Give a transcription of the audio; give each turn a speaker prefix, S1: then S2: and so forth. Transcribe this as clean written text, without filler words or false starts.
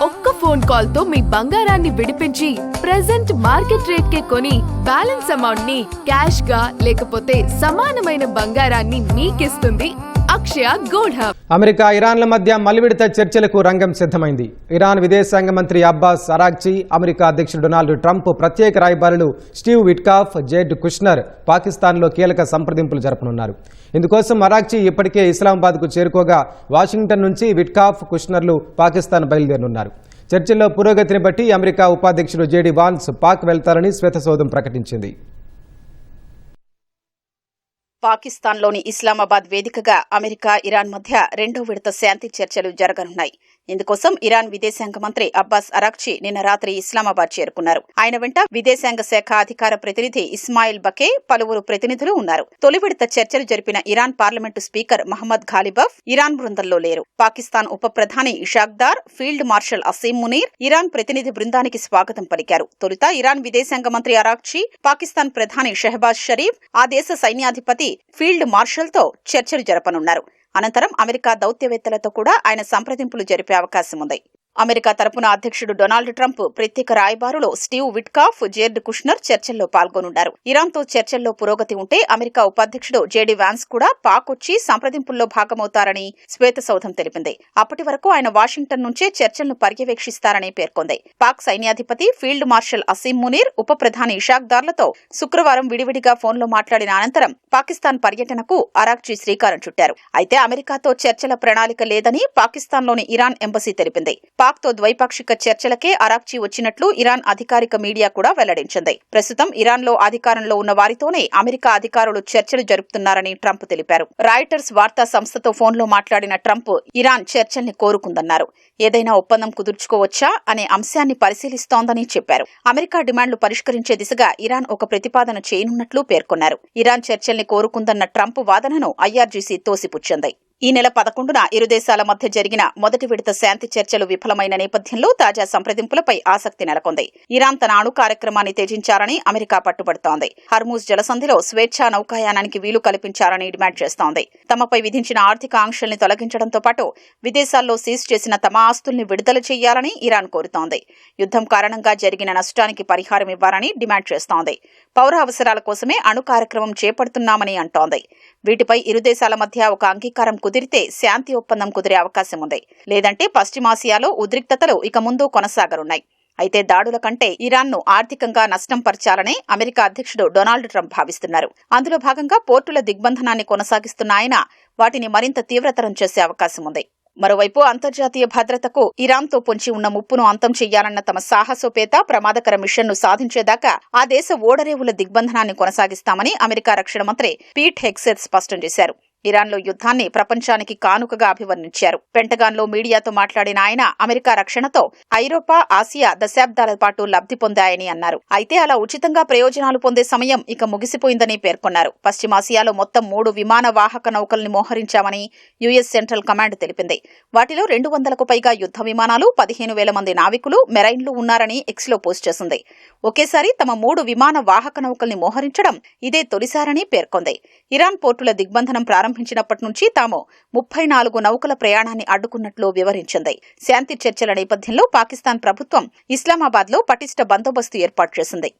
S1: ఒక్క phone call తో మీ బంగారాన్ని విడిపించి ప్రెజెంట్ మార్కెట్ రేట్ కే కొని బ్యాలెన్స్ అమౌంట్ ని క్యాష్ గా లేకపోతే సమానమైన బంగారాన్ని మీకిస్తుంది అక్షయ గోల్డ్ హబ్.
S2: అమెరికా ఇరాన్ల మధ్య మలివిడత చర్చలకు రంగం సిద్ధమైంది. ఇరాన్ విదేశాంగ మంత్రి అబ్బాస్ అరాగ్చి, అమెరికా అధ్యక్షుడు డొనాల్డ్ ట్రంప్ ప్రత్యేక రాయబారులు స్టీవ్ విట్కాఫ్, జేడ్ కుష్నర్ పాకిస్తాన్లో కీలక సంప్రదింపులు జరపనున్నారు. ఇందుకోసం అరాగ్చి ఇప్పటికే ఇస్లామాబాద్కు చేరుకోగా వాషింగ్టన్ నుంచి విట్కాఫ్, కుష్నర్లు పాకిస్తాన్ బయలుదేరనున్నారు. చర్చల్లో పురోగతిని బట్టి అమెరికా ఉపాధ్యక్షుడు జేడీ వాన్స్ పాక్ వెళ్తారని శ్వేతసౌధం ప్రకటించింది.
S3: పాకిస్తాన్లోని ఇస్లామాబాద్ వేదికగా అమెరికా, ఇరాన్ మధ్య రెండో విడత శాంతి చర్చలు జరగనున్నాయి. ఇందుకోసం ఇరాన్ విదేశాంగ మంత్రి అబ్బాస్ అరాగ్చి నిన్న రాత్రి ఇస్లామాబాద్ చేరుకున్నారు. ఆయన వెంట విదేశాంగ శాఖ అధికార ప్రతినిధి ఇస్మాయిల్ బకే, పలువురు ప్రతినిధులు ఉన్నారు. తొలి విడత చర్చలు జరిపిన Iran parliament speaker Mohammad Ghalibaf Iran బృందంలో లేరు. పాకిస్తాన్ ఉప ప్రధాని Ishaq Dar, field marshal Asim Munir Iran ప్రతినిధి బృందానికి స్వాగతం పలికారు. తొలుత ఇరాన్ విదేశాంగ మంత్రి అరాగ్చి పాకిస్తాన్ ప్రధాని షెహబాజ్ షరీఫ్, ఆ దేశ సైన్యాధిపతి ఫీల్డ్ మార్షల్ తో చర్చలు జరపనున్నారు. అనంతరం అమెరికా దౌత్యవేత్తలతో కూడా ఆయన సంప్రదింపులు జరిపే అవకాశం ఉంది. అమెరికా తరపున అధ్యక్షుడు డొనాల్డ్ ట్రంప్ ప్రత్యేక రాయబారులు స్టీవ్ విట్కాఫ్, జేర్డ్ కుష్నర్ చర్చల్లో పాల్గొనున్నారు. ఇరాన్తో చర్చల్లో పురోగతి ఉంటే అమెరికా ఉపాధ్యక్షుడు జేడీ వాన్స్ కూడా పాక్ వచ్చి సంప్రదింపుల్లో భాగమవుతారని శ్వేతసౌధం తెలిపింది. అప్పటి వరకు ఆయన వాషింగ్టన్ నుంచే చర్చలను పర్యవేక్షిస్తారని పేర్కొంది. పాక్ సైన్యాధిపతి ఫీల్డ్ మార్షల్ అసీం మునీర్, ఉప ప్రధాని ఇషాక్దార్లతో శుక్రవారం విడివిడిగా ఫోన్లో మాట్లాడిన అనంతరం పాకిస్తాన్ పర్యటనకు అరాగ్చి శ్రీకారం చుట్టారు. అయితే అమెరికాతో చర్చల ప్రణాళిక లేదని పాకిస్తాన్లోని ఇరాన్ ఎంబసీ తెలిపింది. పాక్తో ద్వైపాక్షిక చర్చలకే అరాగ్చి వచ్చినట్లు ఇరాన్ అధికారిక మీడియా కూడా వెల్లడించింది. ప్రస్తుతం ఇరాన్లో అధికారంలో ఉన్న వారితోనే అమెరికా అధికారులు చర్చలు జరుపుతున్నారని ట్రంప్ తెలిపారు. రాయిటర్స్ వార్తా సంస్థతో ఫోన్లో మాట్లాడిన ట్రంప్ ఇరాన్ చర్చల్ని కోరుకుందన్నారు. ఏదైనా ఒప్పందం కుదుర్చుకోవచ్చా అనే అంశాన్ని పరిశీలిస్తోందని చెప్పారు. అమెరికా డిమాండ్లు పరిష్కరించే దిశగా ఇరాన్ ఒక ప్రతిపాదన చేయనున్నట్లు పేర్కొన్నారు. ఇరాన్ చర్చల్ని కోరుకుందన్న ట్రంప్ వాదనను ఐఆర్జీసీ తోసిపుచ్చింది. ఈ నెల 11న ఇరు దేశాల మధ్య జరిగిన మొదటి విడత శాంతి చర్చలు విఫలమైన నేపథ్యంలో తాజా సంప్రదింపులపై ఆసక్తి నెలకొంది. ఇరాన్ తన అణు కార్యక్రమాన్ని త్యజించారని అమెరికా పట్టుబడుతోంది. హర్మూజ్ జలసంధిలో స్వేచ్ఛా నౌకాయానానికి వీలు కల్పించారని డిమాండ్ చేస్తోంది. తమపై విధించిన ఆర్థిక ఆంక్షల్ని తొలగించడంతో పాటు విదేశాల్లో సీజ్ చేసిన తమ ఆస్తుల్ని విడుదల చేయాలని ఇరాన్ కోరుతోంది. యుద్దం కారణంగా జరిగిన నష్టానికి పరిహారం ఇవ్వాలని డిమాండ్ చేస్తోంది. పౌర అవసరాల కోసమే అణు కార్యక్రమం చేపడుతున్నామని అంటోంది. వీటిపై ఇరు దేశాల మధ్య ఒక అంగీకారం కుదిరితే శాంతి ఒప్పందం కుదిరే అవకాశం ఉంది. లేదంటే పశ్చిమాసియాలో ఉద్రిక్తతలు ఇక ముందు కొనసాగనున్నాయి. అయితే దాడుల కంటే ఇరాన్ను ఆర్థికంగా నష్టం పరచాలని అమెరికా అధ్యక్షుడు డొనాల్డ్ ట్రంప్ భావిస్తున్నారు. అందులో భాగంగా పోర్టుల దిగ్బంధనాన్ని కొనసాగిస్తున్న ఆయన వాటిని మరింత తీవ్రతరం చేసే అవకాశం ఉంది. మరోవైపు అంతర్జాతీయ భద్రతకు ఇరాన్తో పొంచి ఉన్న ముప్పును అంతం చెయ్యాలన్న తమ సాహసోపేత ప్రమాదకర మిషన్ను సాధించేదాకా ఆ దేశ ఓడరేవుల దిగ్బంధనాన్ని కొనసాగిస్తామని అమెరికా రక్షణ మంత్రి పీట్ హెగ్సెత్ స్పష్టం చేశారు. ఇరాన్లో యుద్ధాన్ని ప్రపంచానికి కానుకగా అభివర్ణించారు. పెంటగాన్లో మీడియాతో మాట్లాడిన ఆయన అమెరికా రక్షణతో ఐరోపా, ఆసియా దశాబ్దాల పాటు లబ్ధి పొందాయని అన్నారు. అయితే అలా ఉచితంగా ప్రయోజనాలు పొందే సమయం ఇక ముగిసిపోయిందని పేర్కొన్నారు. పశ్చిమాసియాలో మొత్తం 3 విమాన వాహక నౌకల్ని మోహరించామని యుఎస్ సెంట్రల్ కమాండ్ తెలిపింది. వాటిలో 200కు పైగా యుద్ధ విమానాలు, 15,000 మంది నావికులు, మెరైన్లు ఉన్నారని ఎక్స్లో పోస్ట్ చేసింది. ఒకేసారి తమ 3 విమాన వాహక నౌకల్ని మోహరించడం ఇదే తొలిసారని పేర్కొంది. ఇరాన్ పోర్టుల దిగ్బంధనం ప్రారంభించినప్పటి నుంచి తాము 34 నౌకల ప్రయాణాన్ని అడ్డుకున్నట్లు వివరించింది. శాంతి చర్చల నేపథ్యంలో పాకిస్తాన్ ప్రభుత్వం ఇస్లామాబాద్లో పటిష్ట బందోబస్తు ఏర్పాటు చేసింది.